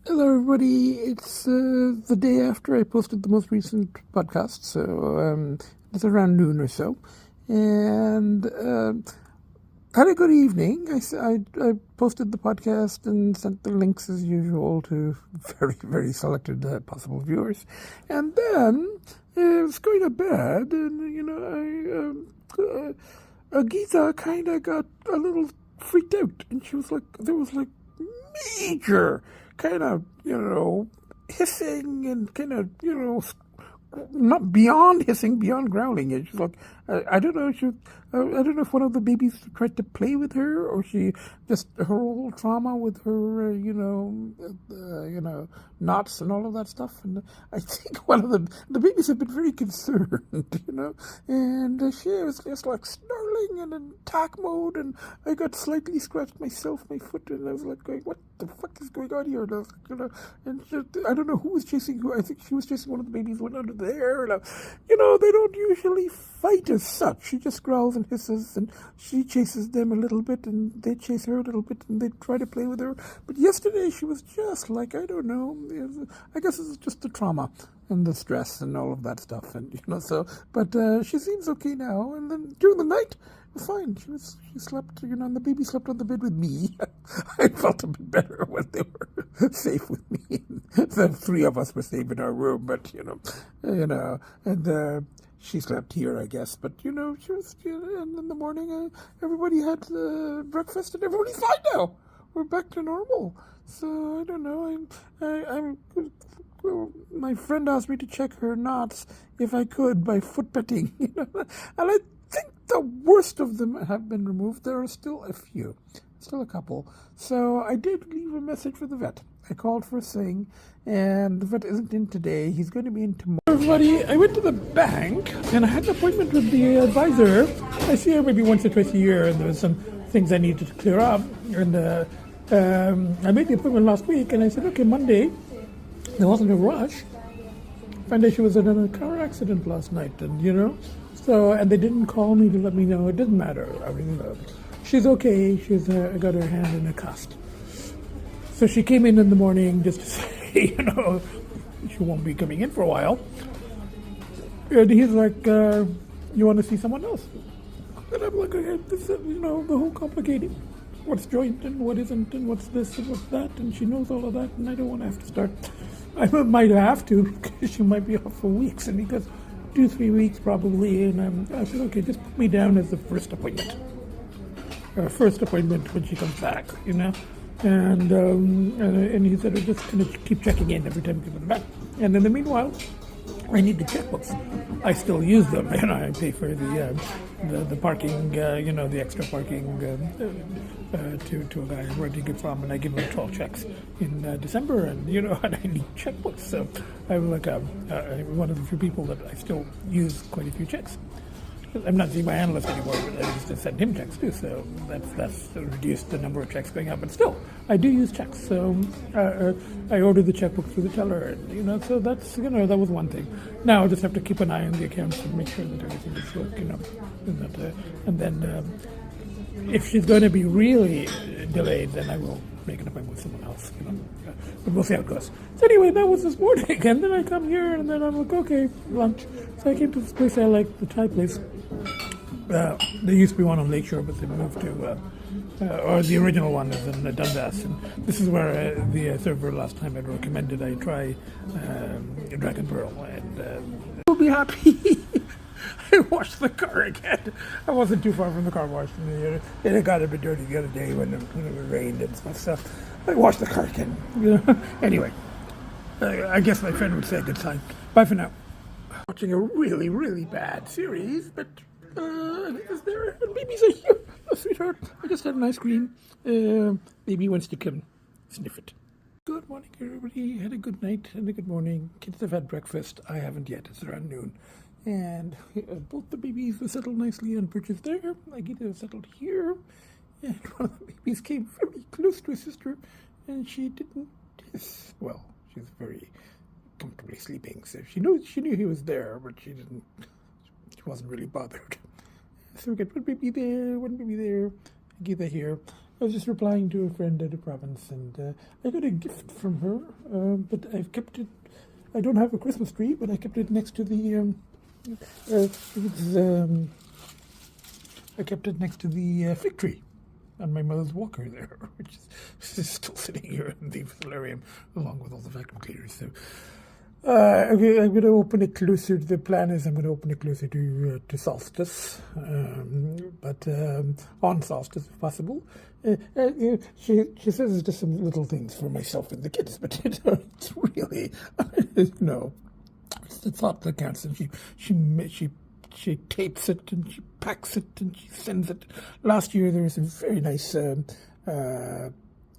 Hello, everybody. It's the day after I posted the most recent podcast, so it's around noon or so. And had a good evening. I posted the podcast and sent the links as usual to very, very selected possible viewers. And then I was going to bed, and, Geetha kind of got a little freaked out, and she was like, there was like major kind of, hissing and kind of, not beyond hissing, beyond growling. It's just like, I don't know. I don't know if one of the babies tried to play with her, or she just her whole trauma with her, knots and all of that stuff. And I think one of the babies have been very concerned, and she was just like snarling and in attack mode. And I got slightly scratched myself, my foot, and I was like going, "What the fuck is going on here?" And I was like, and I don't know who was chasing who. I think she was chasing one of the babies, went under there. And they don't usually fight as such. She just growls and hisses, and she chases them a little bit, and they chase her a little bit, and they try to play with her. But yesterday she was just like, I don't know. I guess it's just the trauma and the stress and all of that stuff, and But she seems okay now. And then during the night, fine. She slept, and the baby slept on the bed with me. I felt a bit better when they were safe with me. The three of us were safe in our room, but and she slept here, I guess. But she was. And in the morning, everybody had breakfast, and everybody's fine now. We're back to normal. So I don't know. I'm. My friend asked me to check her knots if I could by foot petting, and I think the worst of them have been removed. There are still a few, still a couple. So I did leave a message for the vet. I called first thing, and the vet isn't in today. He's going to be in tomorrow. Everybody, I went to the bank, and I had an appointment with the advisor. I see her maybe once or twice a year, and there was some things I needed to clear up. And I made the appointment last week, and I said, okay, Monday. There wasn't a rush. Found out she was in a car accident last night, and so, and they didn't call me to let me know. It doesn't matter. I mean, she's okay. She's got her hand in a cast. So she came in the morning just to say, she won't be coming in for a while. And he's like, you want to see someone else? And I'm like, okay, this, the whole complicated. What's joint and what isn't, and what's this and what's that, and she knows all of that, and I don't want to have to start. I might have to, because she might be off for weeks, and he goes, 2-3 weeks probably, and I said, okay, just put me down as the first appointment. First appointment when she comes back, and he said, we're just going to keep checking in every time you come back. And in the meanwhile, I need the checkbooks. I still use them, and I pay for the parking, the extra parking to a guy I'm renting it from, and I give him 12 checks in December, and and I need checkbooks. So I'm like one of the few people that I still use quite a few checks. I'm not seeing my analyst anymore, but I used to send him checks too, so that's reduced the number of checks going out. But still, I do use checks. So I ordered the checkbook through the teller, and so that's that was one thing. Now I just have to keep an eye on the accounts and make sure that everything is good, and then if she's going to be really delayed, then I will make an appointment with someone else, but we'll see how it goes. So anyway, that was this morning, and then I come here, and then I'm like, okay, lunch. So I came to this place I like, the Thai place. There used to be one on Lakeshore, but they moved to, or the original one is in Dundas, and this is where the server last time had recommended I try Dragon Pearl, and we'll be happy. I washed the car again. I wasn't too far from the car wash, and it got a bit dirty the other day when it rained and stuff. So I washed the car again. Anyway, I guess my friend would say good time. Bye for now. Watching a really, really bad series, but is there babies are here? Oh, sweetheart, I just had an ice cream. Baby wants to come sniff it. Good morning, everybody. Had a good night and a good morning. Kids have had breakfast. I haven't yet. It's around noon. And both the babies were settled nicely on perches there. Agita was settled here. And one of the babies came very close to his sister, and she didn't hiss. Well, she was very comfortably sleeping, so she knew he was there, but she wasn't really bothered. So we got one baby there, Agita here. I was just replying to a friend at a province, and I got a gift from her, but I've kept it. I don't have a Christmas tree, but I kept it next to the. I kept it next to the fig tree on my mother's walker there, which is still sitting here in the solarium, along with all the vacuum cleaners. So. I'm going to open it closer. The plan is I'm going to open it closer to solstice, but on solstice if possible. She says it's just some little things for myself and the kids, but it's really no. It's the thought that counts. And she tapes it and she packs it and she sends it. Last year there was some very nice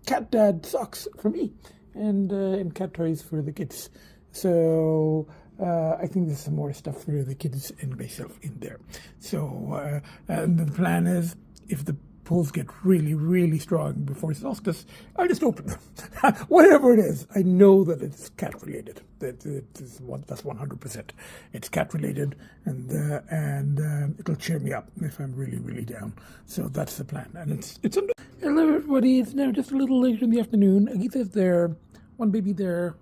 cat dad socks for me and cat toys for the kids. So I think there's some more stuff for the kids and myself in there. So and the plan is, if the pulls get really, really strong before solstice, I'll just open them. Whatever it is, I know that it's cat related. That's 100%. It's cat related, and it'll cheer me up if I'm really, really down. So that's the plan. And it's under. Hello, everybody. It's now just a little later in the afternoon. Agita's there. One baby there,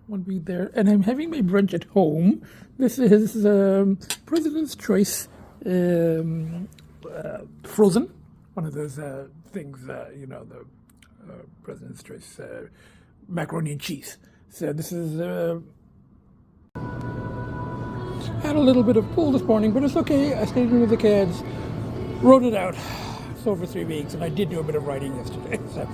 and I'm having my brunch at home. This is President's Choice frozen, one of those things, the President's Choice macaroni and cheese. So this is, had a little bit of pull this morning, but it's okay. I stayed in with the kids, wrote it out. Over 3 weeks, and I did do a bit of writing yesterday, so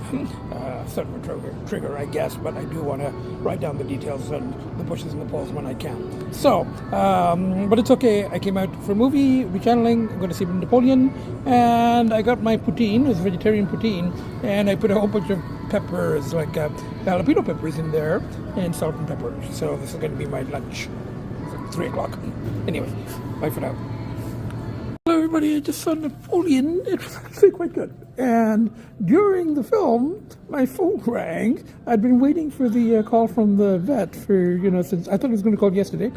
sort of a trigger, I guess, but I do want to write down the details and the pushes and the pulls when I can. So, but it's okay. I came out for a movie, rechanneling. I'm going to see Napoleon, and I got my poutine, it's vegetarian poutine, and I put a whole bunch of peppers, like jalapeno peppers in there, and salt and pepper. So this is going to be my lunch. It's 3 o'clock. Anyway, bye for now. Hello everybody, I just saw Napoleon. It was actually quite good. And during the film, my phone rang. I'd been waiting for the call from the vet for, since I thought it was going to call yesterday.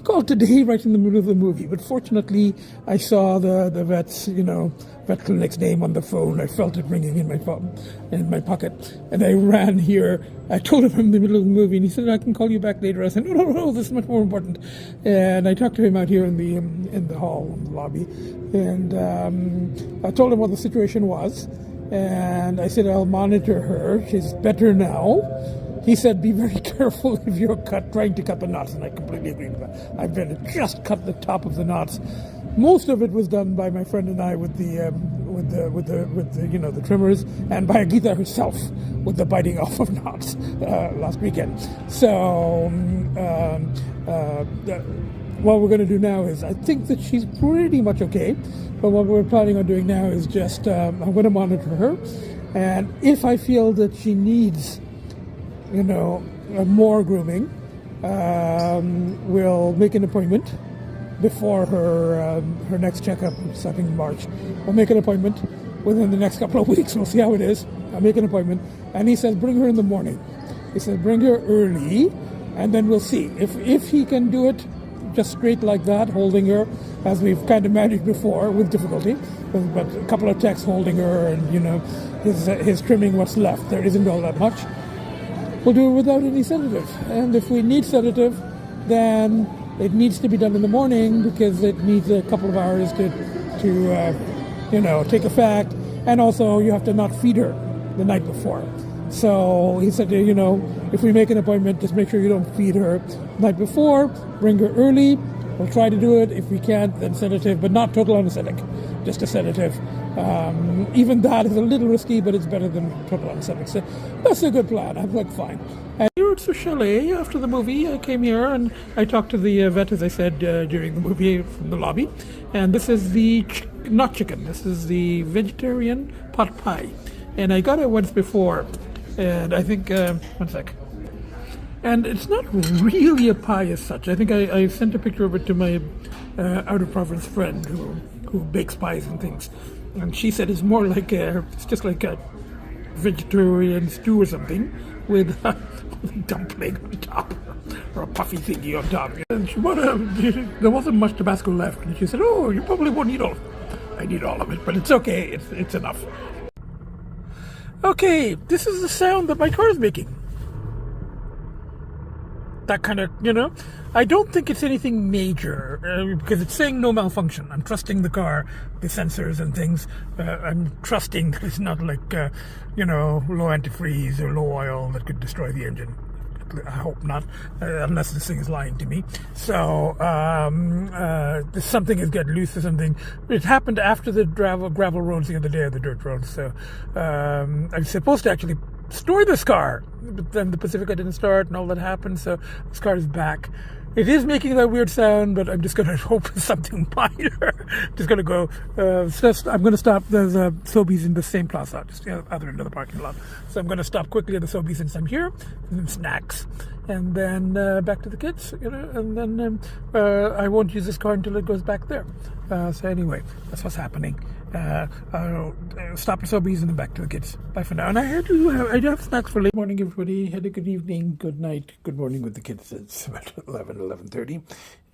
Called today right in the middle of the movie. But fortunately, I saw the vet's, vet clinic's name on the phone. I felt it ringing in my phone, in my pocket. And I ran here. I told him in the middle of the movie, and he said, I can call you back later. I said, no, this is much more important. And I talked to him out here in the hall, in the lobby. And I told him what the situation was. And I said, I'll monitor her. She's better now. He said, be very careful if you're trying to cut the knots. And I completely agree with that. I've been just cut the top of the knots. Most of it was done by my friend and I with the trimmers, and by Agita herself with the biting off of knots last weekend. So what we're going to do now is, I think that she's pretty much okay, but what we're planning on doing now is just I'm going to monitor her, and if I feel that she needs more grooming, we'll make an appointment before her next checkup starting in March. We'll make an appointment within the next couple of weeks. We'll see how it is. I'll make an appointment. And he says, bring her in the morning. He said, bring her early, and then we'll see. If he can do it just straight like that, holding her, as we've kind of managed before, with difficulty, but a couple of techs holding her and, his trimming what's left. There isn't all that much. We'll do it without any sedative. And if we need sedative, then it needs to be done in the morning, because it needs a couple of hours to take effect. And also you have to not feed her the night before. So he said, if we make an appointment, just make sure you don't feed her the night before, bring her early. We'll try to do it. If we can't, then sedative, but not total anesthetic, just a sedative. Even that is a little risky, but it's better than total anesthetic. So that's a good plan. I'm like, fine. And here at the chalet, after the movie, I came here and I talked to the vet, as I said, during the movie from the lobby. And this is not chicken, this is the vegetarian pot pie. And I got it once before. And I think, one sec. And it's not really a pie as such. I think I sent a picture of it to my out-of-province friend who bakes pies and things. And she said it's more like it's just like a vegetarian stew or something with a dumpling on top, or a puffy thingy on top. And there wasn't much Tabasco left. And she said, oh, you probably won't eat all of it. I need all of it, but it's okay. It's enough. Okay, this is the sound that my car is making. That kind of, I don't think it's anything major because it's saying no malfunction. I'm trusting the car, the sensors and things. I'm trusting that it's not like, low antifreeze or low oil that could destroy the engine. I hope not, unless this thing is lying to me. So something has got loose or something. It happened after the gravel roads the other day, or the dirt roads. So I'm supposed to actually store this car, but then the Pacifica didn't start and all that happened. So this car is back. It is making that weird sound, but I'm just going to hope it's something minor. Just going to go. I'm going to stop. There's a Sobeys in the same plaza, just the other end of the parking lot. So I'm going to stop quickly at the Sobeys since I'm here, and some snacks, and then back to the kids. And then I won't use this car until it goes back there. So anyway, that's what's happening. I'll stop at Sobeys and then back to the kids. Bye for now. And I do have snacks for late morning, everybody. Had a good evening, good night, good morning with the kids. It's about 11:30.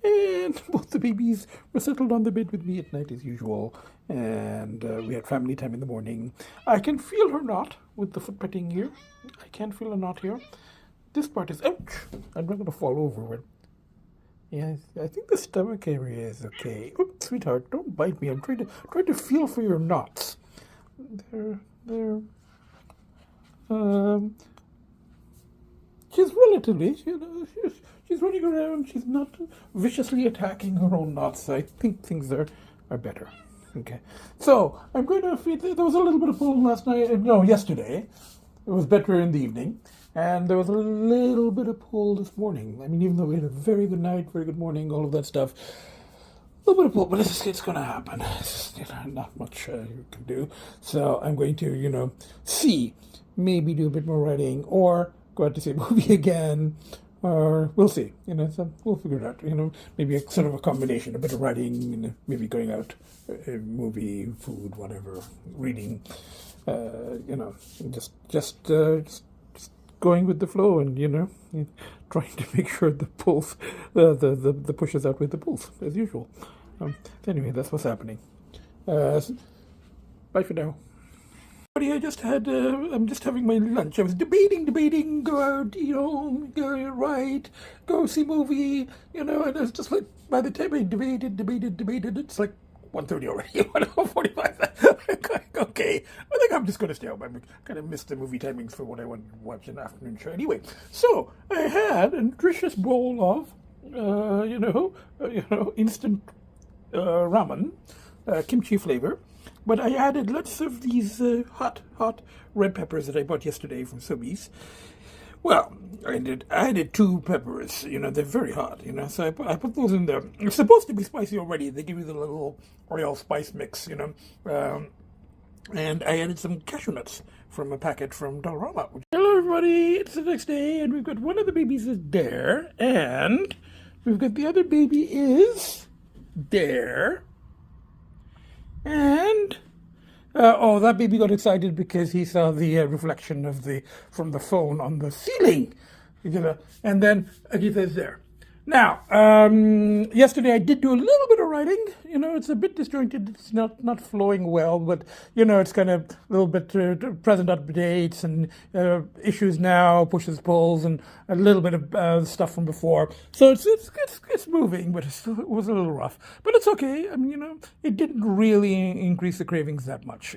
And both the babies were settled on the bed with me at night as usual. And we had family time in the morning. I can feel her knot with the foot petting here. I can feel a knot here. This part is, ouch, I'm not going to fall over. Yes, I think the stomach area is okay. Oh, sweetheart, don't bite me. I'm trying to feel for your knots. They're she's relatively, she's running around. She's not viciously attacking her own knots. I think things are better. Okay, so I'm going to feed. There was a little bit of pull last night. No, yesterday. It was better in the evening. And there was a little bit of pull this morning. I mean, even though we had a very good night, very good morning, all of that stuff, a little bit of pull, but it's going to happen. It's just, not much you can do. So I'm going to, see, maybe do a bit more writing, or go out to see a movie again, or we'll see. So we'll figure it out. Maybe a sort of a combination, a bit of writing, maybe going out, movie, food, whatever, reading. Just going with the flow and, trying to make sure the pulls, the pushes out with the pulls, as usual. Anyway, that's what's happening. Bye for now. I'm just having my lunch. I was debating, go out, eat home, go write, go see movie, and it's just like, by the time I debated, it's like 1:30 already, 1:45. Okay, I think I'm just going to stay home. I kind of missed the movie timings for what I wanted to watch in the afternoon show. Anyway, so I had a nutritious bowl of, instant ramen, kimchi flavor, but I added lots of these hot red peppers that I bought yesterday from Sobeys. Well, I did 2 peppers, they're very hot, so I put those in there. It's supposed to be spicy already. They give you the little oil spice mix, and I added some cashew nuts from a packet from Dollarama. Hello, everybody. It's the next day, and we've got one of the babies is there, and we've got the other baby is there, and that baby got excited because he saw the reflection from the phone on the ceiling, and then Agita is there. Now, yesterday I did do a little bit of writing. It's a bit disjointed. It's not flowing well, but, it's kind of a little bit present updates and issues now, pushes, pulls, and a little bit of stuff from before. So it's moving, but it was a little rough. But it's okay. I mean, it didn't really increase the cravings that much,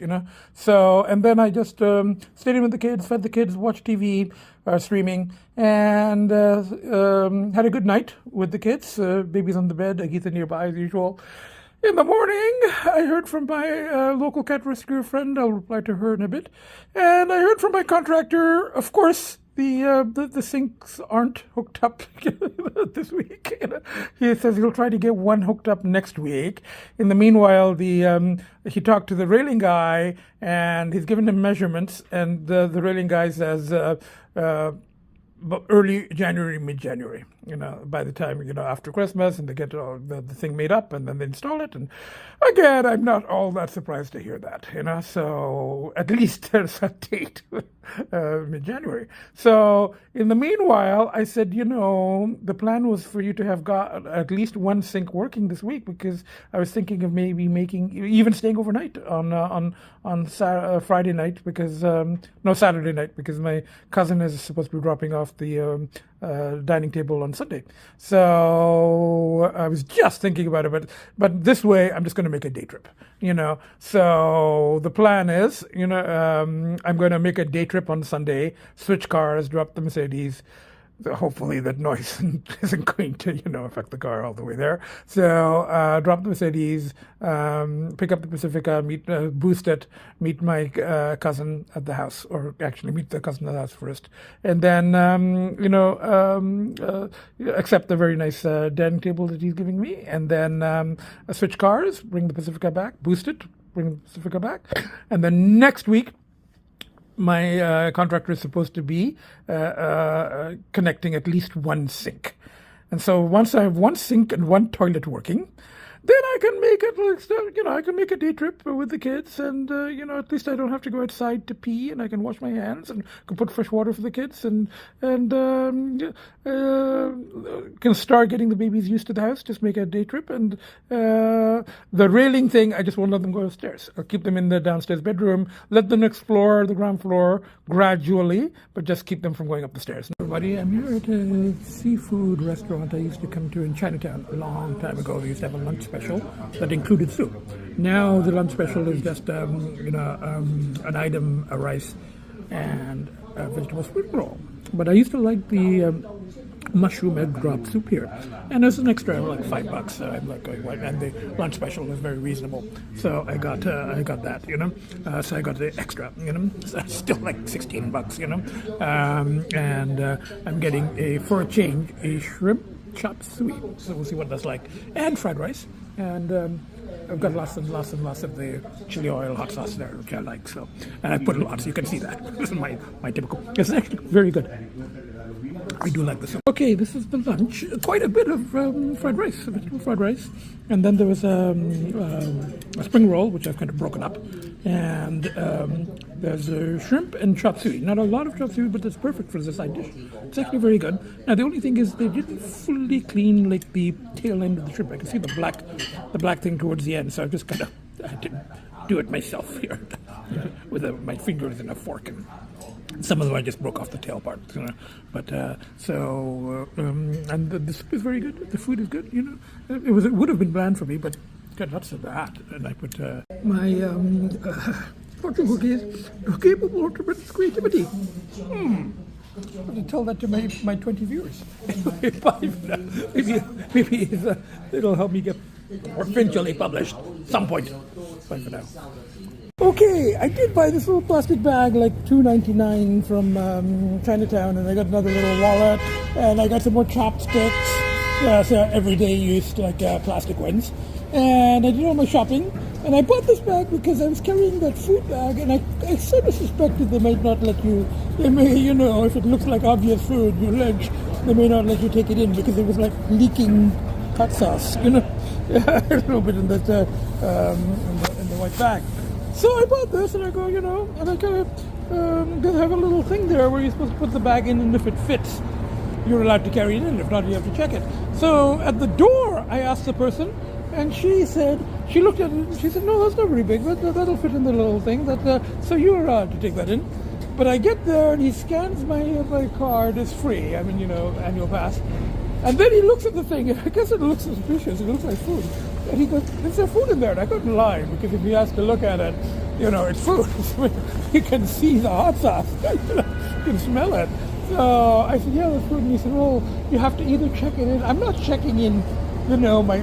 So, and then I just stayed in with the kids, fed the kids, watched TV, streaming, and had a good night with the kids. Baby's on the bed, Agita nearby as usual. In the morning, I heard from my local cat rescue friend. I'll reply to her in a bit. And I heard from my contractor, of course, the sinks aren't hooked up this week. He says he'll try to get one hooked up next week. In the meanwhile, he talked to the railing guy, and he's given him measurements, and the railing guy says early January, mid-January. by the time, after Christmas, and they get all the thing made up and then they install it. And again, I'm not all that surprised to hear that, so at least there's a date, mid-January. So in the meanwhile, I said, the plan was for you to have got at least one sink working this week, because I was thinking of maybe even staying overnight on Friday night, because Saturday night, because my cousin is supposed to be dropping off the dining table on Sunday. So I was just thinking about it, but this way I'm just going to make a day trip, So the plan is, I'm going to make a day trip on Sunday, switch cars, drop the Mercedes. Hopefully that noise isn't going to, affect the car all the way there. So drop the Mercedes, pick up the Pacifica, boost it, meet my cousin at the house, or actually meet the cousin at the house first, and then accept the very nice dining table that he's giving me, and then switch cars, bring the Pacifica back, boost it, bring the Pacifica back, and then next week my contractor is supposed to be connecting at least one sink. And so once I have one sink and one toilet working, then I can make it, I can make a day trip with the kids, and, at least I don't have to go outside to pee, and I can wash my hands, and can put fresh water for the kids, and can start getting the babies used to the house, just make a day trip. And the railing thing, I just won't let them go upstairs. I'll keep them in the downstairs bedroom, let them explore the ground floor gradually, but just keep them from going up the stairs. Everybody, I'm here at a seafood restaurant I used to come to in Chinatown a long time ago. They used to have a lunch special that included soup. Now the lunch special is just an item, a rice and a vegetable spring roll. But I used to like the mushroom egg drop soup here, and there's an extra like $5. I'm like going, and the lunch special was very reasonable, so I got that, so I got the extra, so it's still like $16, and I'm getting for a change a shrimp chop suey, so we'll see what that's like, and fried rice, and I've got lots and lots and lots of the chili oil hot sauce there, which I like, so, and I put a lot, so you can see that. This is my typical. It's actually very good. I do like this. Okay, this is the lunch. Quite a bit of fried rice, vegetable fried rice, and then there was a spring roll, which I've kind of broken up, and there's a shrimp and chop suey. Not a lot of chop suey, but it's perfect for this side dish. It's actually very good. Now the only thing is they didn't fully clean like the tail end of the shrimp. I can see the black thing towards the end, so I just kind of I didn't do it myself here with my fingers and a fork. And some of them I just broke off the tail part, but and the soup is very good. The food is good, It would have been bland for me, but got lots of that. And I put my fortune cookies are capable of tremendous creativity. I'm going to tell that to my 20 viewers. Maybe it'll help me get eventually published some point. Bye for now. Okay, I did buy this little plastic bag, like $2.99 from Chinatown, and I got another little wallet, and I got some more chopsticks, so everyday use, like plastic ones. And I did all my shopping, and I bought this bag because I was carrying that food bag, and I sort of suspected they might not let you, they may, if it looks like obvious food, your lunch, they may not let you take it in because it was like leaking hot sauce, a little bit in that in the white bag. So I bought this, and I go, and I kind of have a little thing there where you're supposed to put the bag in, and if it fits, you're allowed to carry it in. If not, you have to check it. So at the door, I asked the person, and she looked at it, and she said, no, that's not very big, but that'll fit in the little thing. So you're allowed to take that in. But I get there, and he scans my card as free, annual pass. And then he looks at the thing, and I guess it looks suspicious, it looks like food. And he goes, is there food in there? And I couldn't lie, because if he has to look at it, it's food. You can see the hot sauce. You can smell it. So I said, yeah, there's food. And he said, well, you have to either check it in. I'm not checking in, my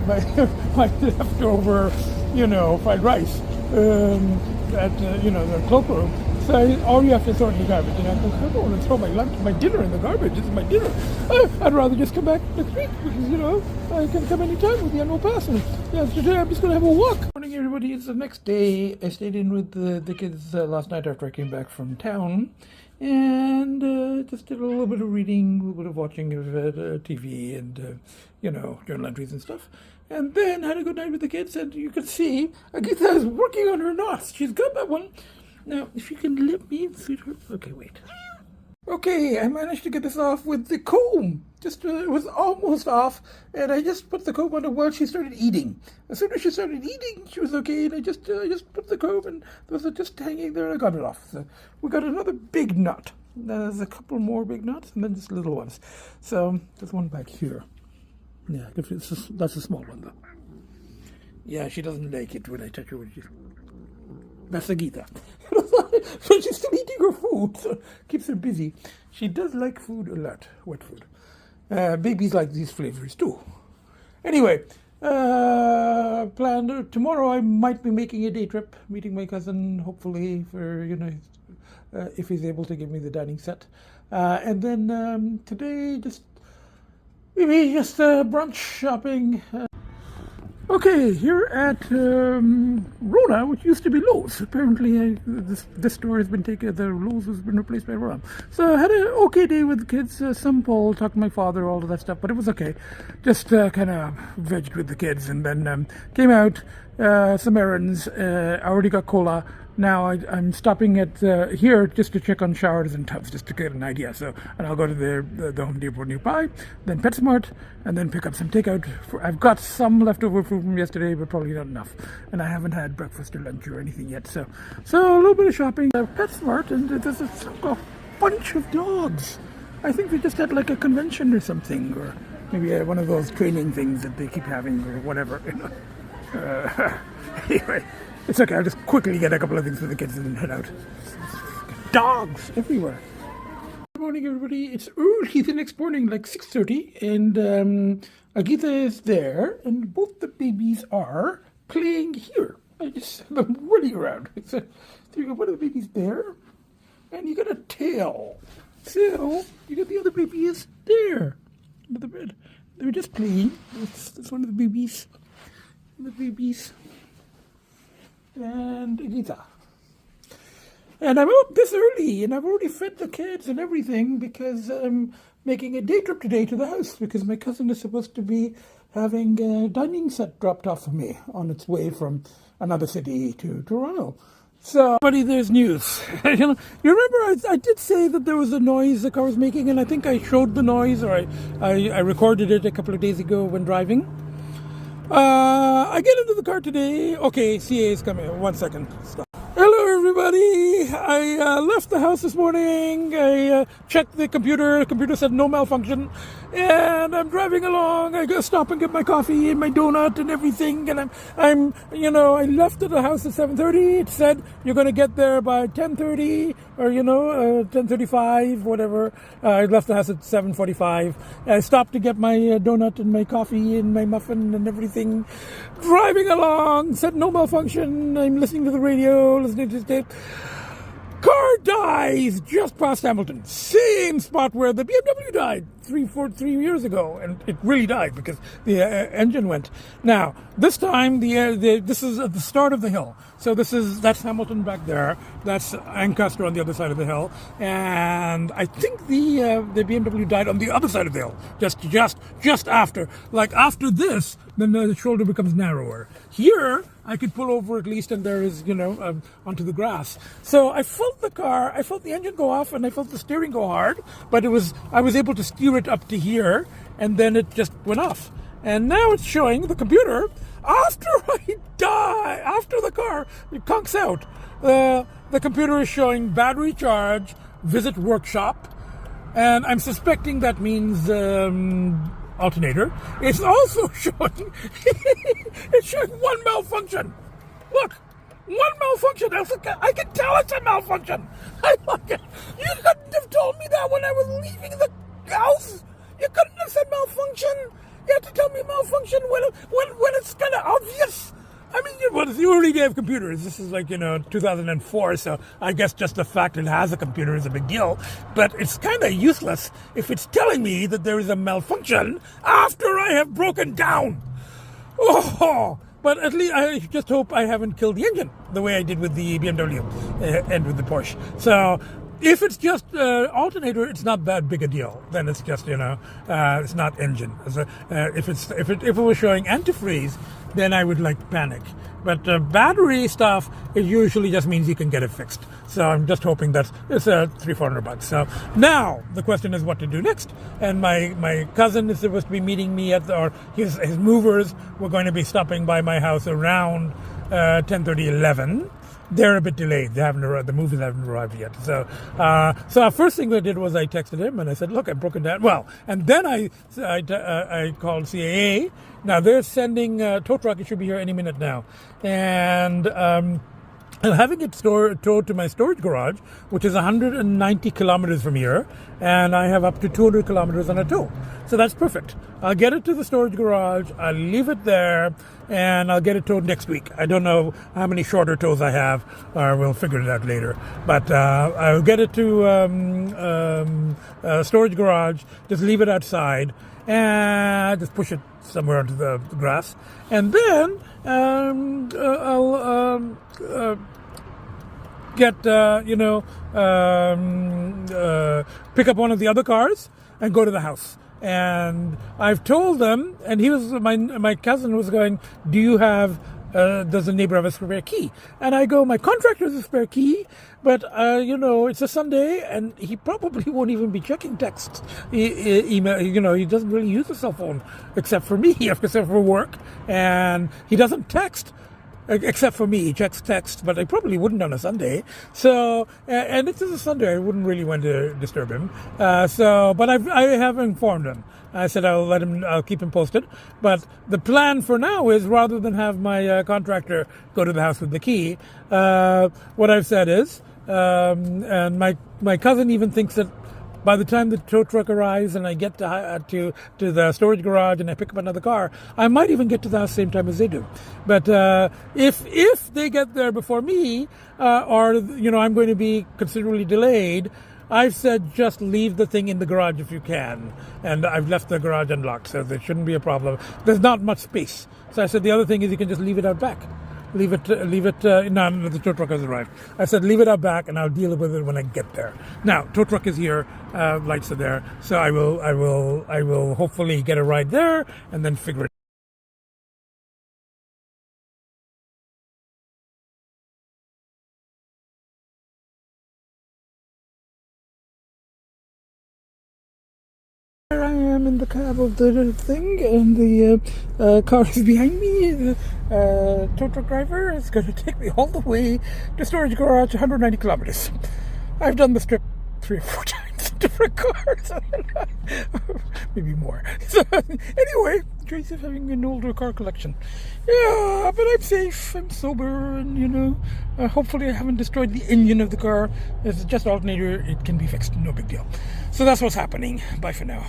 leftover, fried rice at, the cloakroom. So all you have to throw it in the garbage. And I go, I don't want to throw my lunch, my dinner in the garbage. This is my dinner. I'd rather just come back next week because, I can come anytime with the annual pass. And today I'm just going to have a walk. Morning, everybody. It's the next day. I stayed in with the kids last night after I came back from town. And just did a little bit of reading, a little bit of watching of TV and, journal entries and stuff. And then had a good night with the kids. And you could see Agitha is working on her knots. She's got that one. Now, if you can let me, sweetheart. Okay, wait. Okay, I managed to get this off with the comb. It was almost off, and I just put the comb on her while she started eating. As soon as she started eating, she was okay, and I just put the comb, and there was just hanging there, and I got it off. So we got another big knot. There's a couple more big knots, and then just little ones. So there's one back here. Yeah, that's a small one, though. Yeah, she doesn't like it when I touch her with you. That's Agitha. So she's still eating her food, so keeps her busy. She does like food a lot, wet food. Babies like these flavors too. Anyway, planned tomorrow I might be making a day trip, meeting my cousin, hopefully for, if he's able to give me the dining set. And then today maybe just brunch shopping. Okay, here at Rona, which used to be Lowe's. Apparently, this store has been taken. The Lowe's has been replaced by Rona. So I had an okay day with the kids. Some Paul, talked to my father, all of that stuff, but it was okay. Just kind of vegged with the kids, and then came out, some errands. I already got cola. Now I'm stopping at here just to check on showers and tubs, just to get an idea. And I'll go to the Home Depot nearby, then PetSmart, and then pick up some takeout. I've got some leftover food from yesterday, but probably not enough. And I haven't had breakfast or lunch or anything yet. So a little bit of shopping. PetSmart, and there's a bunch of dogs. I think we just had like a convention or something, or maybe one of those training things that they keep having or whatever. Anyway. It's okay, I'll just quickly get a couple of things for the kids and then head out. Dogs everywhere. Good morning, everybody. It's early the next morning, like 6:30, and Agitha is there, and both the babies are playing here. I just have them running around. So you got one of the babies there, and you got a tail. So you got the other babies there under the bed. They were just playing. That's one of the babies. And Agitha. And I'm up this early, and I've already fed the kids and everything because I'm making a day trip today to the house because my cousin is supposed to be having a dining set dropped off for me on its way from another city to Toronto. So, buddy, there's news. You remember I did say that there was a noise the car was making, and I think I showed the noise, or I recorded it a couple of days ago when driving. I get into the car today. Okay, CA is coming. 1 second. Stop. Hello, everybody. I left the house this morning. I checked the computer. The computer said no malfunction. And I'm driving along. I go stop and get my coffee and my donut and everything. And I left at the house at 7:30. It said you're going to get there by 10:30 or 10:35, whatever. I left the house at 7:45. I stopped to get my donut and my coffee and my muffin and everything. Driving along, said no malfunction. I'm listening to the radio, listening to the tape. Car dies just past Hamilton. Same spot where the BMW died 3 years ago, and it really died because the engine went. Now this time this is at the start of the hill. So that's Hamilton back there. That's Ancaster on the other side of the hill, and I think the BMW died on the other side of the hill, just after. Like after this, then the shoulder becomes narrower. Here, I could pull over at least, and there is, onto the grass. So I felt the engine go off, and I felt the steering go hard, but I was able to steer it up to here, and then it just went off. And now it's showing the computer, after I die, after the car it conks out, the computer is showing battery charge, visit workshop, and I'm suspecting that means alternator. It's also showing it's showing one malfunction. Look, one malfunction. I can tell it's a malfunction. You couldn't have told me that when I was leaving the house. You couldn't have said malfunction. You have to tell me malfunction when it's kind of obvious. I mean, you already have computers. This is like, 2004, so I guess just the fact it has a computer is a big deal. But it's kind of useless if it's telling me that there is a malfunction after I have broken down. Oh, but at least I just hope I haven't killed the engine the way I did with the BMW and with the Porsche. So if it's just alternator, it's not that big a deal. Then it's just it's not engine. So, if it was showing antifreeze, then I would panic. But battery stuff, it usually just means you can get it fixed. So I'm just hoping that it's $300-400. So now the question is what to do next. And my cousin is supposed to be meeting me or his movers were going to be stopping by my house around 10:30, 11. They're a bit delayed. They haven't arrived. The movers haven't arrived yet. So the first thing I did was I texted him and I said, "Look, I've broken down." Well, and then I called CAA. Now they're sending a tow truck. It should be here any minute now, and I'm having it towed to my storage garage, which is 190 kilometers from here, and I have up to 200 kilometers on a tow. So that's perfect. I'll get it to the storage garage, I'll leave it there, and I'll get it towed next week. I don't know how many shorter tows I have, or we'll figure it out later. But I'll get it to storage garage, just leave it outside, and just push it somewhere onto the grass. And then I'll pick up one of the other cars and go to the house. And I've told them, and he was my cousin was going, "Do you have? Does the neighbor have a spare key?" And I go, "My contractor has a spare key, but it's a Sunday, and he probably won't even be checking texts, email. He doesn't really use the cell phone except for me, except for work, and he doesn't text." Except for me, he checks text, but I probably wouldn't on a Sunday. So, and it is a Sunday, I wouldn't really want to disturb him. But I have informed him. I said I'll keep him posted. But the plan for now is, rather than have my contractor go to the house with the key, what I've said is, and my cousin even thinks that by the time the tow truck arrives and I get to the storage garage and I pick up another car, I might even get to the house same time as they do. But if they get there before me, or I'm going to be considerably delayed, I've said just leave the thing in the garage if you can. And I've left the garage unlocked, so there shouldn't be a problem. There's not much space. So I said the other thing is you can just leave it out back. Leave it. No, the tow truck has arrived. I said leave it out back, and I'll deal with it when I get there. Now, tow truck is here, lights are there, so I will hopefully get a ride there, and then figure it. Here I am in the cab of the thing, and the car is behind me. The tow truck driver is going to take me all the way to storage garage, 190 kilometers. I've done this trip 3 or 4 times in different cars, maybe more. So anyway, Trace is having an older car collection. Yeah, but I'm safe, I'm sober, and hopefully I haven't destroyed the engine of the car. It's just alternator, it can be fixed, no big deal. So that's what's happening. Bye for now.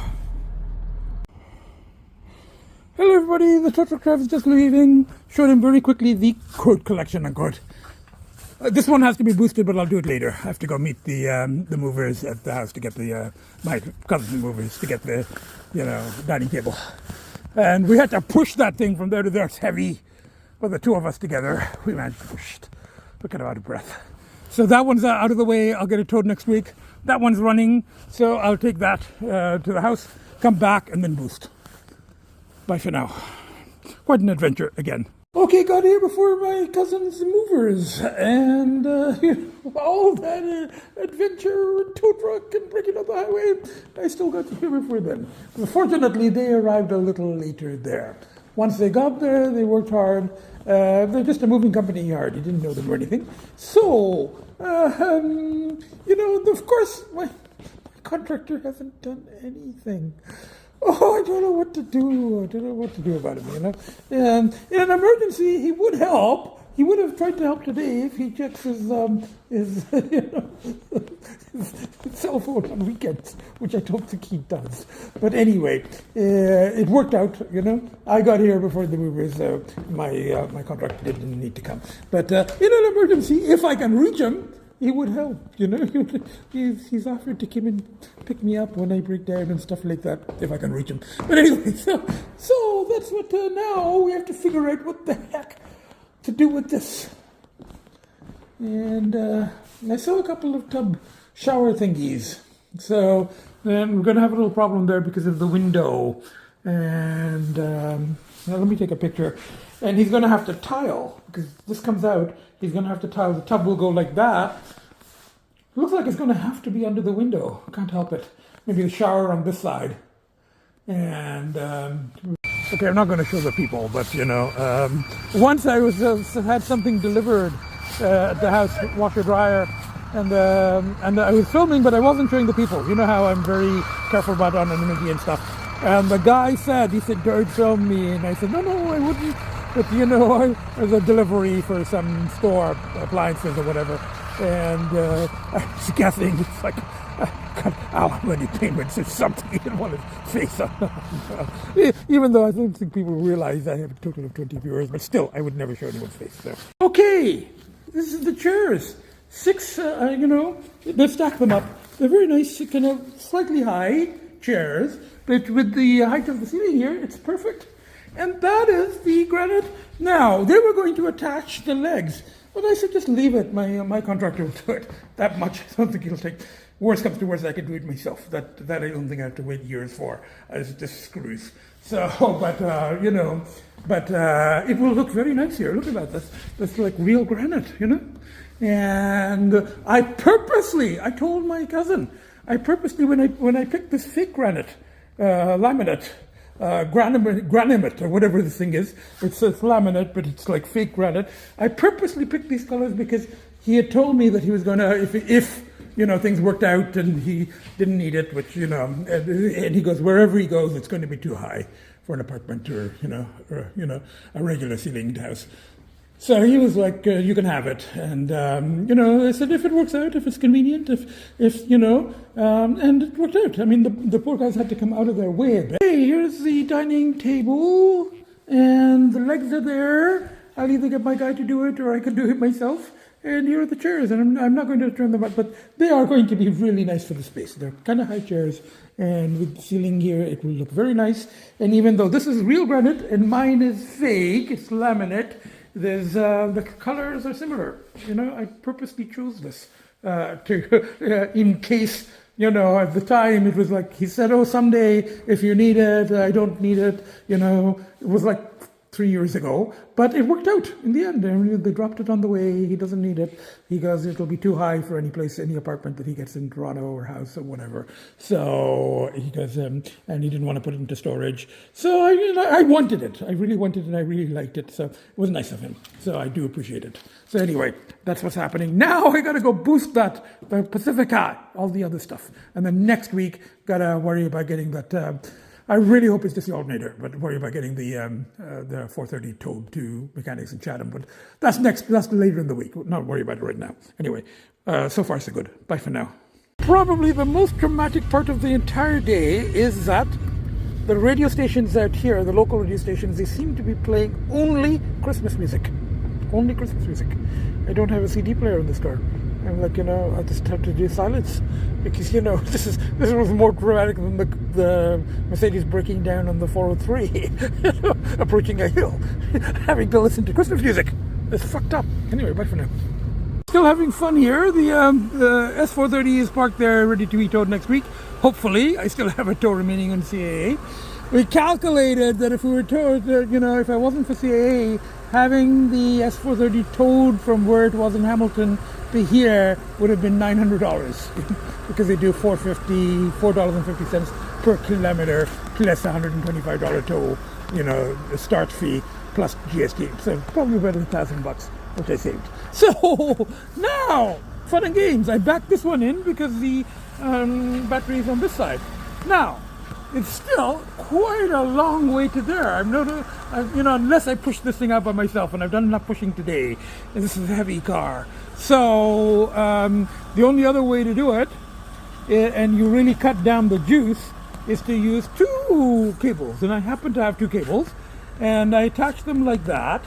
Hello everybody, the tow truck driver is just leaving. Showed him very quickly the quote collection, unquote. This one has to be boosted, but I'll do it later. I have to go meet the movers at the house to get my cousin's movers to get the dining table. And we had to push that thing from there to there. It's heavy, but the two of us together, we managed to push it. We're kind of out of breath. So that one's out of the way. I'll get it towed next week. That one's running, so I'll take that to the house, come back, and then boost. Bye for now. Quite an adventure again. Okay, got here before my cousin's movers, and all that adventure and tow truck and breaking up the highway, I still got to here before then. Fortunately, they arrived a little later there. Once they got there, they worked hard. They're just a moving company yard. You didn't know them or anything. So, of course, my contractor hasn't done anything. Oh, I don't know what to do. I don't know what to do about him, And in an emergency, he would help. he would have tried to help today if he checks his his cell phone on weekends, which I don't think he does. But anyway, it worked out. I got here before the movers, so my contractor didn't need to come. But in an emergency, if I can reach him, he would help. He's offered to come and pick me up when I break down and stuff like that, if I can reach him. But anyway, so that's what now we have to figure out what the heck to do with this. And I saw a couple of tub shower thingies. So then we're going to have a little problem there because of the window. And now let me take a picture. And he's going to have to tile, because this comes out. He's going to have to tile. The tub will go like that. Looks like it's going to have to be under the window. I can't help it. Maybe the shower on this side. And okay, I'm not going to show the people, but once I had something delivered at the house, washer dryer, and I was filming, but I wasn't showing the people. You know how I'm very careful about anonymity and stuff. And the guy said, "Don't film me," and I said, "No, I wouldn't." But there's a delivery for some store appliances or whatever, and I was guessing it's like alimony payments or something. He didn't want his face on. Even though I don't think people realize I have a total of 20 viewers, but still, I would never show anyone's face. So. Okay, this is the chairs. 6, they stack them up. They're very nice, kind of slightly high chairs, but with the height of the ceiling here, it's perfect. And that is the granite. Now, they were going to attach the legs, but I said just leave it. My contractor will do it. That much, I don't think it'll take. Worst comes to worst, I can do it myself. That I don't think I have to wait years for. It's just screws. So, but it will look very nice here. Look at that. That's like real granite, And I told my cousin, when I picked this fake granite, laminate, granite, or whatever this thing is, it's laminate, but it's like fake granite. I purposely picked these colors because he had told me that he was going to, if things worked out and he didn't need it, which, and he goes, wherever he goes, it's going to be too high for an apartment or a regular ceilinged house. So he was like, you can have it. And, I said, if it works out, if it's convenient, and it worked out. I mean, the poor guys had to come out of their way a bit. Hey, here's the dining table, and the legs are there. I'll either get my guy to do it or I can do it myself. And here are the chairs, and I'm not going to turn them up, but they are going to be really nice for the space. They're kind of high chairs, and with the ceiling here, it will look very nice. And even though this is real granite and mine is fake, it's laminate, there's the colors are similar. I purposely chose this in case, at the time it was like, he said, oh, someday if you need it, I don't need it, it was like 3 years ago, but it worked out in the end. They dropped it on the way. He doesn't need it. He goes, it'll be too high for any place, any apartment that he gets in Toronto or house or whatever. So he goes, and he didn't want to put it into storage. So I wanted it. I really wanted it, and I really liked it. So it was nice of him. So I do appreciate it. So anyway, that's what's happening. Now I got to go boost the Pacifica, all the other stuff. And then next week, got to worry about getting that. I really hope it's just the alternator, but worry about getting the 430 towed to mechanics in Chatham. But that's later in the week. Not worry about it right now. Anyway, so far so good. Bye for now. Probably the most dramatic part of the entire day is that the radio stations out here, the local radio stations, they seem to be playing only Christmas music. Only Christmas music. I don't have a CD player in this car. I'm like, I just have to do silence because, this was more dramatic than the Mercedes breaking down on the 403, approaching a hill, having to listen to Christmas music. It's fucked up. Anyway, bye for now. Still having fun here. The S430 is parked there, ready to be towed next week. Hopefully, I still have a tow remaining on CAA. We calculated that if we were towed, if I wasn't for CAA, having the S430 towed from where it was in Hamilton to here would have been $900 because they do $4.50 per kilometer plus $125 toll, the start fee plus GST. So probably about $1,000, which I saved. So now, fun and games. I backed this one in because the battery is on this side. Now, it's still quite a long way to there. Unless I push this thing out by myself, and I've done enough pushing today, and this is a heavy car. So the only other way to do it, and you really cut down the juice, is to use 2 cables. And I happen to have 2 cables, and I attach them like that,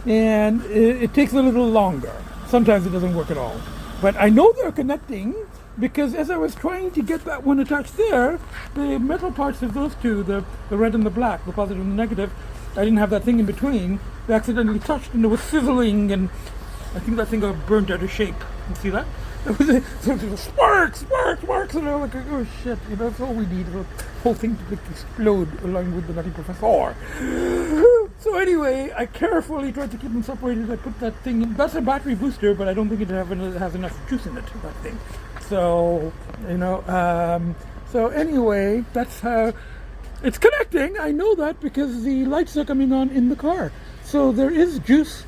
and it takes a little longer. Sometimes it doesn't work at all. But I know they're connecting, because as I was trying to get that one attached there, the metal parts of those 2, the red and the black, the positive and the negative, I didn't have that thing in between. They accidentally touched, and it was sizzling, and I think that thing got burnt out of shape. You see that? It was sparks, and I was like, oh shit, that's all we need, the whole thing to explode along with the Nutty Professor. So anyway, I carefully tried to keep them separated. I put that thing in. That's a battery booster, but I don't think it has enough juice in it, that thing. So, so anyway, that's how it's connecting. I know that because the lights are coming on in the car. So there is juice,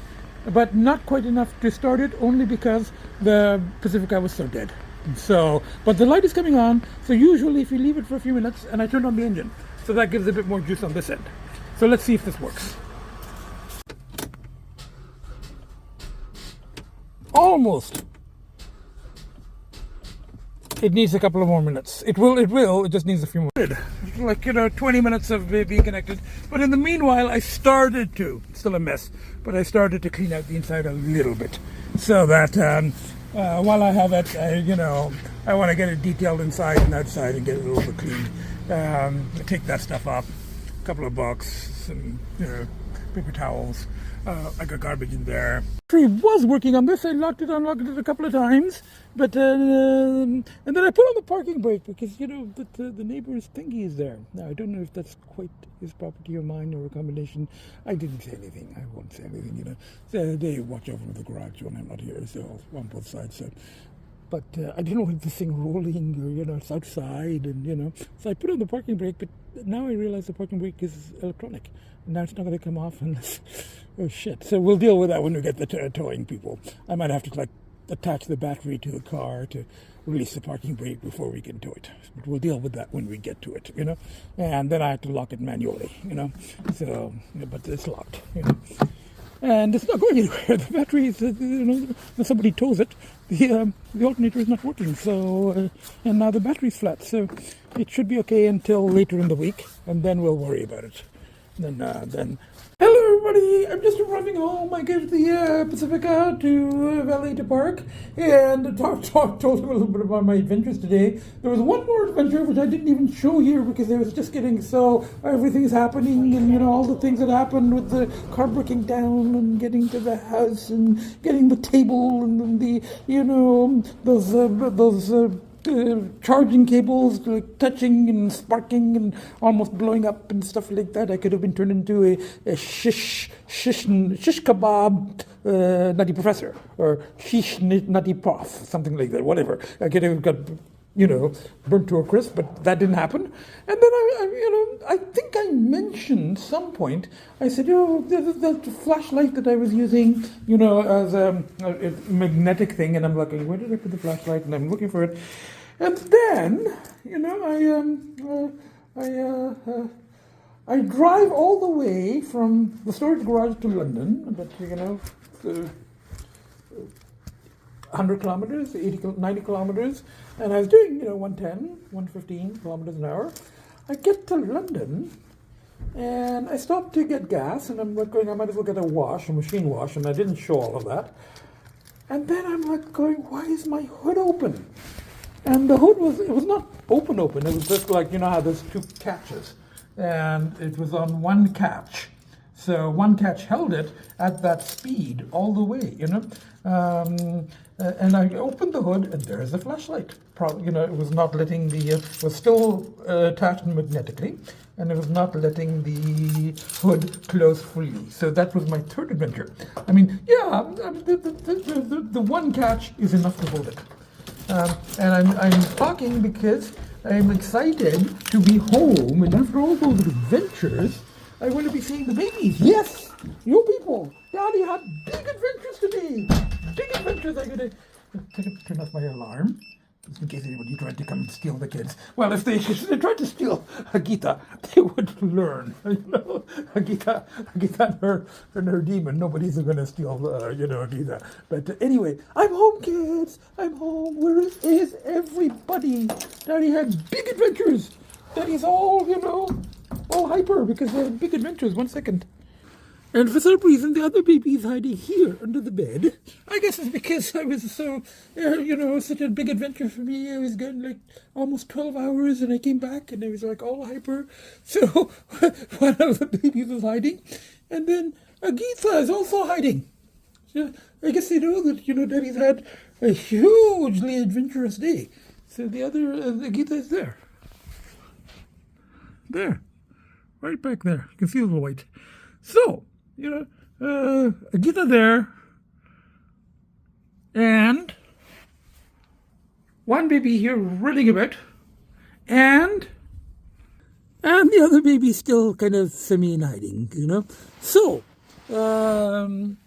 but not quite enough to start it, only because the Pacifica was so dead. So, but the light is coming on, so usually if you leave it for a few minutes, and I turned on the engine, so that gives a bit more juice on this end. So let's see if this works. Almost. It needs a couple of more minutes. It will, it just needs a few more. Like, 20 minutes of being connected. But in the meanwhile, I started to, still a mess, but I started to clean out the inside a little bit. So that while I have it, I want to get it detailed inside and outside and get it a little bit cleaned. Take that stuff up, a couple of books, some paper towels. I got garbage in there. I was working on this. I unlocked it a couple of times, but and then I put on the parking brake because the neighbor's thingy is there. Now I don't know if that's quite his property or mine or a combination. I didn't say anything. I won't say anything. So they watch over the garage when I'm not here, so on both sides. So. But I didn't want this thing rolling, or it's outside, and So I put on the parking brake, but now I realize the parking brake is electronic. And now it's not going to come off unless, oh shit. So we'll deal with that when we get the towing people. I might have to attach the battery to the car to release the parking brake before we can tow it. But we'll deal with that when we get to it, And then I have to lock it manually, So, but it's locked, And it's not going anywhere. The battery is, when somebody tows it, the alternator is not working. So, and now the battery's flat. So it should be okay until later in the week, and then we'll worry about it. Then. Hello, everybody. I'm just arriving home. I gave the Pacifica to Valet to park, and told him a little bit about my adventures today. There was one more adventure which I didn't even show here because I was just getting everything's happening, and all the things that happened with the car breaking down and getting to the house and getting the table and the those charging cables touching and sparking and almost blowing up and stuff like that. I could have been turned into a shish kebab nutty professor or shish nutty prof, something like that, whatever. I could have got burnt to a crisp, but that didn't happen. And then I think I mentioned some point, I said, the flashlight that I was using, as a magnetic thing, and I'm looking, where did I put the flashlight? And I'm looking for it. And then, I drive all the way from the storage garage to London, about, 100 kilometers, 90 kilometers, and I was doing, 110, 115 kilometers an hour. I get to London, and I stopped to get gas, and I'm going, I might as well get a machine wash, and I didn't show all of that. And then I'm going, why is my hood open? And the hood was not open. It was just how there's 2 catches, and it was on one catch. So one catch held it at that speed all the way, and I opened the hood, and there's the flashlight. It was not letting was still attached magnetically, and it was not letting the hood close fully. So that was my third adventure. I mean, the one catch is enough to hold it. And I'm talking because I'm excited to be home, and after all those adventures, I want to be seeing the babies. Yes, you people. Daddy had big adventures today. Big adventures. I'm going to turn off my alarm. just in case anybody tried to come and steal the kids. Well, if they tried to steal Agita, they would learn. Agita and her demon. Nobody's going to steal, Agita. But anyway, I'm home, kids. I'm home. Where is everybody? Daddy had big adventures. Daddy's all hyper because they had big adventures. 1 second. And for some reason, the other baby is hiding here under the bed. I guess it's because I was so, such a big adventure for me. I was gone like almost 12 hours, and I came back, and I was like all hyper. So one of the babies was hiding, and then Agitha is also hiding. So I guess they know that, Daddy's had a hugely adventurous day. So the other Agitha is there. There. Right back there. You can see a little white. So, Agita there, and one baby here running about, and the other baby still kind of semi-hiding, So, I'm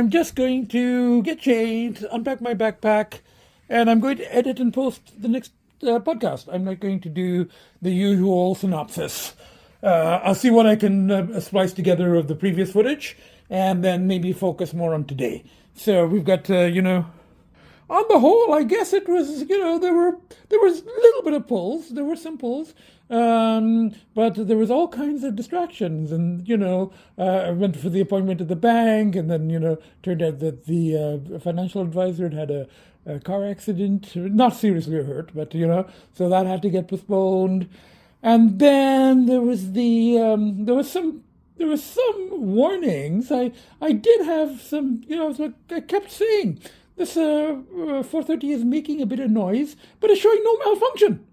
just going to get changed, unpack my backpack, and I'm going to edit and post the next podcast. I'm not going to do the usual synopsis. I'll see what I can splice together of the previous footage, and then maybe focus more on today. So we've got, on the whole, I guess it was, there was a little bit of pulls. There were some pulls, but there was all kinds of distractions. And, I went for the appointment at the bank, and then, turned out that the financial advisor had a car accident, not seriously hurt, but, so that had to get postponed. And then there was some warnings. I did have some, I kept saying this 430 is making a bit of noise, but it's showing no malfunction.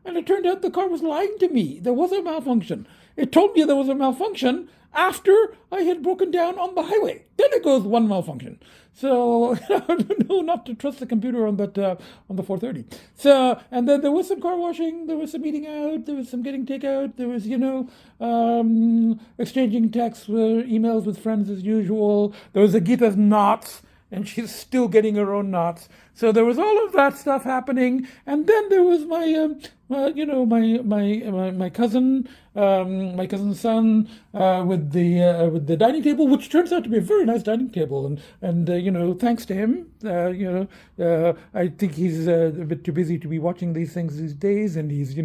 And it turned out the car was lying to me. There was a malfunction. It told me there was a malfunction after I had broken down on the highway. Then it goes one malfunction. So no, not to trust the computer on that on the 430. So, and then there was some car washing, there was some eating out, there was some getting takeout, there was exchanging texts, emails with friends as usual. There was Agita's knots, and she's still getting her own knots. So there was all of that stuff happening, and then there was my cousin's son with the dining table, which turns out to be a very nice dining table, and thanks to him, I think he's a bit too busy to be watching these things these days, and he's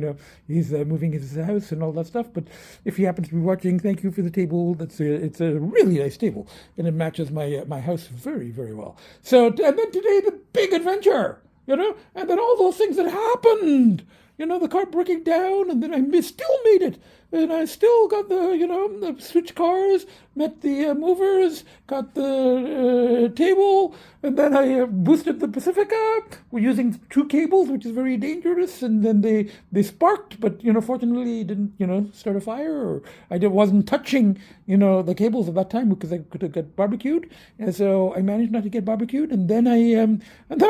moving his house and all that stuff. But if he happens to be watching, thank you for the table. It's a really nice table, and it matches my house very, very well. So, and then today the big adventure, and then all those things that happened. The car breaking down, and then I still made it. And I still got the switch cars, met the movers, got the table, and then I boosted the Pacifica. We're using 2 cables, which is very dangerous, and then they sparked, but, fortunately didn't, start a fire, or I wasn't touching, the cables at that time because I could have got barbecued. And so I managed not to get barbecued, and then I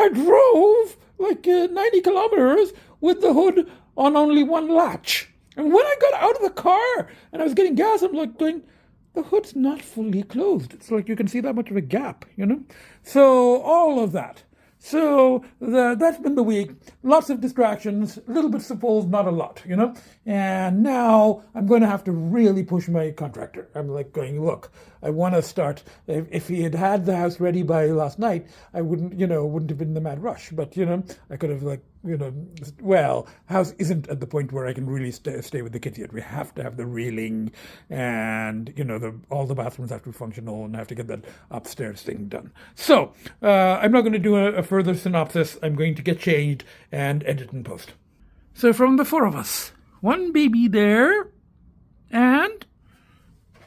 drove like 90 kilometers with the hood on only one latch. And when I got out of the car and I was getting gas, I'm like going, the hood's not fully closed. It's like you can see that much of a gap, So all of that. So that's been the week. Lots of distractions, a little bit of pulls, not a lot, And now I'm going to have to really push my contractor. I'm like going, look, I want to start. If he had the house ready by last night, I wouldn't have been in the mad rush. But, I could have house isn't at the point where I can really stay with the kids yet. We have to have the railing, and all the bathrooms have to be functional, and I have to get that upstairs thing done. So I'm not going to do a further synopsis. I'm going to get changed and edit and post. So from the 4 of us, one baby there, and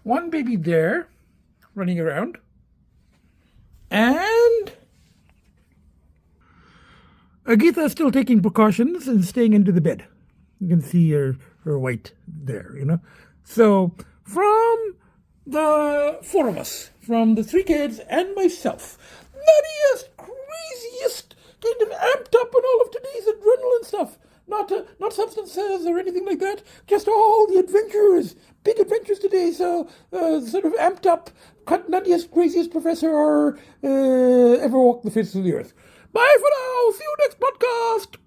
one baby there, running around, and Agita is still taking precautions and staying into the bed. You can see her white there, So from the 4 of us, from the 3 kids and myself, nuttiest, craziest, kind of amped up on all of today's adrenaline stuff. Not substances or anything like that. Just all the adventures, big adventures today. So sort of amped up, nuttiest, craziest professor ever walked the face of the earth. Bye for now. See you next podcast.